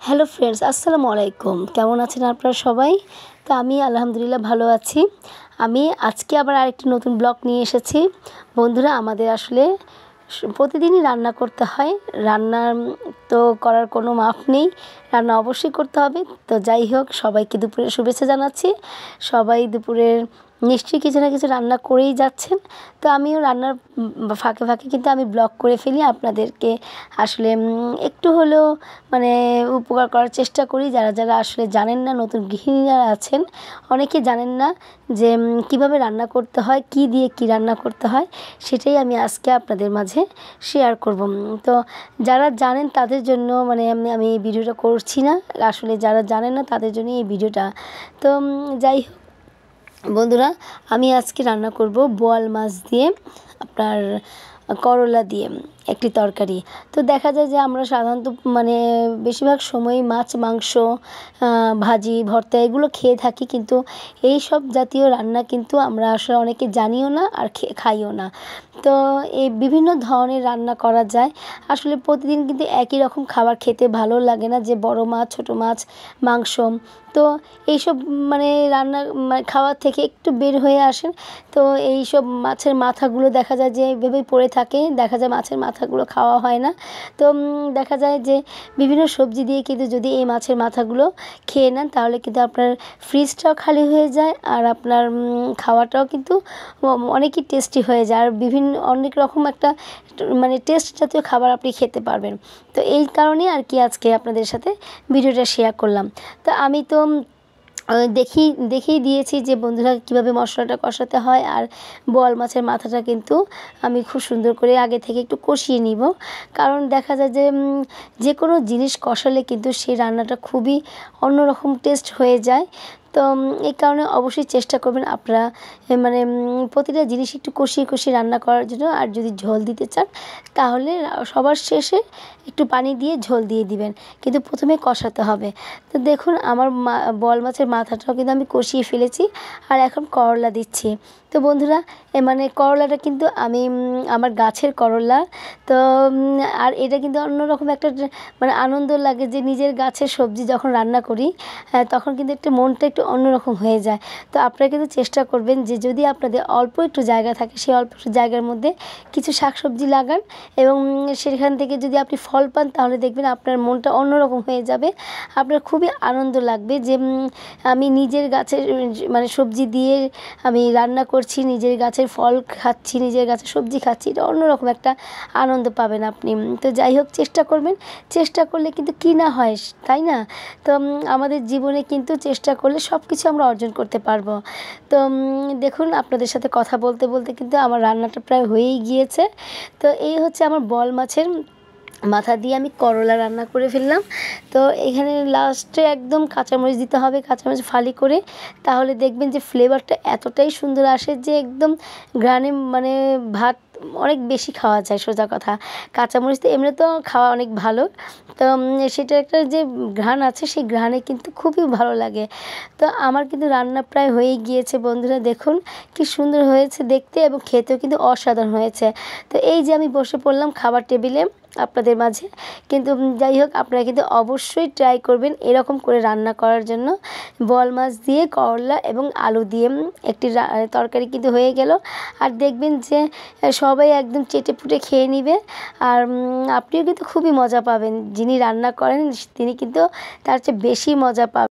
Hello friends, আসসালামু আলাইকুম। কেমন আছেন আপনারা সবাই? তো আমি আলহামদুলিল্লাহ ভালো আছি। আমি আজকে আবার আরেকটি নতুন ব্লগ নিয়ে এসেছি। বন্ধুরা, আমাদের আসলে প্রতিদিনই রান্না করতে হয়। রান্নার তো করার কোনো মাপ নেই, রান্না অবশ্যই করতে হবে। তো যাই হোক, সবাইকে দুপুরের শুভেচ্ছা জানাচ্ছি। সবাই দুপুরের নিশ্চয়ই কিছু না কিছু রান্না করেই যাচ্ছেন। তো আমিও রান্নার ফাঁকে ফাঁকে কিন্তু আমি ব্লগ করে ফেলি, আপনাদেরকে আসলে একটু হলেও মানে উপকার করার চেষ্টা করি। যারা যারা আসলে জানেন না, নতুন গৃহিণীরা আছেন, অনেকে জানেন না যে কিভাবে রান্না করতে হয়, কি দিয়ে কি রান্না করতে হয়, সেটাই আমি আজকে আপনাদের মাঝে শেয়ার করব। তো যারা জানেন তাদের জন্য মানে আমি এই ভিডিওটা করছি না, আসলে যারা জানেন না তাদের জন্য এই ভিডিওটা। তো যাই হোক বন্ধুরা, আমি আজকে রান্না করব বোয়াল মাছ দিয়ে আপনার করলা দিয়ে একটি তরকারি। তো দেখা যায় যে আমরা সাধারণত মানে বেশিরভাগ সময়ই মাছ, মাংস, ভাজি, ভর্তা এগুলো খেয়ে থাকি, কিন্তু এই সব জাতীয় রান্না কিন্তু আমরা আসলে অনেকে জানিও না আর খাইও না। তো এই বিভিন্ন ধরনের রান্না করা যায়। আসলে প্রতিদিন কিন্তু একই রকম খাবার খেতে ভালো লাগে না, যে বড় মাছ, ছোট মাছ, মাংস। তো এইসব মানে রান্না মানে খাওয়ার থেকে একটু বের হয়ে আসেন। তো এইসব মাছের মাথাগুলো দেখা যায় যে এইভাবেই পড়ে থাকে, দেখা যায় মাছের মাথাগুলো খাওয়া হয় না। তো দেখা যায় যে বিভিন্ন সবজি দিয়ে কিন্তু যদি এই মাছের মাথাগুলো খেয়ে নেন, তাহলে কিন্তু আপনার ফ্রিজটাও খালি হয়ে যায়, আর আপনার খাওয়াটাও কিন্তু অনেকই টেস্টি হয়ে যায়, আর অনেক রকম একটা মানে টেস্ট জাতীয় খাবার আপনি খেতে পারবেন। তো এই কারণেই আর কি আজকে আপনাদের সাথে ভিডিওটা শেয়ার করলাম। তো আমি তো দেখিয়ে দিয়েছি যে বন্ধুরা কীভাবে মশলাটা কষাতে হয়, আর বোয়াল মাছের মাথাটা কিন্তু আমি খুব সুন্দর করে আগে থেকে একটু কষিয়ে নিব। কারণ দেখা যায় যে যে কোনো জিনিস কষালে কিন্তু সেই রান্নাটা খুবই অন্যরকম টেস্ট হয়ে যায়। তো এই কারণে অবশ্যই চেষ্টা করবেন আপনারা মানে প্রতিটা জিনিস একটু কষিয়ে কষিয়ে রান্না করার জন্য। আর যদি ঝোল দিতে চান তাহলে সবার শেষে একটু পানি দিয়ে ঝোল দিয়ে দিবেন, কিন্তু প্রথমে কষাতে হবে। তো দেখুন, আমার বোয়াল মাছের মাথাটাও কিন্তু আমি কষিয়ে ফেলেছি, আর এখন করলা দিচ্ছি। তো বন্ধুরা, মানে করলাটা কিন্তু আমি আমার গাছের করলা। তো আর এটা কিন্তু অন্যরকম একটা মানে আনন্দ লাগে যে নিজের গাছের সবজি যখন রান্না করি, তখন কিন্তু একটু মনটা একটু অন্যরকম হয়ে যায়। তো আপনারা কিন্তু চেষ্টা করবেন যে যদি আপনাদের অল্প একটু জায়গা থাকে, সেই অল্প একটু জায়গার মধ্যে কিছু শাকসবজি লাগান, এবং সেখান থেকে যদি আপনি ফল পান, তাহলে দেখবেন আপনার মনটা অন্যরকম হয়ে যাবে। আপনার খুবই আনন্দ লাগবে যে আমি নিজের গাছের মানে সবজি দিয়ে আমি রান্না করছি, নিজের গাছের ফল খাচ্ছি, নিজের গাছের সবজি খাচ্ছি, এটা অন্যরকম একটা আনন্দ পাবেন আপনি। তো যাই হোক, চেষ্টা করবেন, চেষ্টা করলে কিন্তু কী না হয়, তাই না? তো আমাদের জীবনে কিন্তু চেষ্টা করলে সব কিছু আমরা অর্জন করতে পারবো। তো দেখুন, আপনাদের সাথে কথা বলতে বলতে কিন্তু আমার রান্নাটা প্রায় হয়েই গিয়েছে। তো এই হচ্ছে আমার বোয়াল মাছের মাথা দিয়ে আমি করলা রান্না করে ফেললাম। তো এখানে লাস্টে একদম কাঁচামরিচ দিতে হবে, কাঁচামরিচ ফালি করে, তাহলে দেখবেন যে ফ্লেভারটা এতটাই সুন্দর আসে যে একদম ঘ্রাণে মানে ভাত অনেক বেশি খাওয়া যায়। সোজা কথা, কাঁচামরিচ তো এমনি তো খাওয়া অনেক ভালো, তো সেটার একটা যে ঘ্রাণ আছে, সেই ঘ্রাণে কিন্তু খুবই ভালো লাগে। তো আমার কিন্তু রান্না প্রায় হয়েই গিয়েছে বন্ধুরা, দেখুন কি সুন্দর হয়েছে দেখতে, এবং খেতেও কিন্তু অসাধারণ হয়েছে। তো এই যে আমি বসে পড়লাম খাবার টেবিলে আপনাদের মাঝে। কিন্তু যাই হোক, আপনারা কিন্তু অবশ্যই ট্রাই করবেন এরকম করে রান্না করার জন্য। বোয়াল মাছ দিয়ে করলা এবং আলু দিয়ে একটি তরকারি কিন্তু হয়ে গেল, আর দেখবেন যে সবাই একদম চেটেপুটে খেয়ে নেবে, আর আপনিও কিন্তু খুবই মজা পাবেন। যিনি রান্না করেন তিনি কিন্তু তার চেয়ে বেশি মজা পাবেন।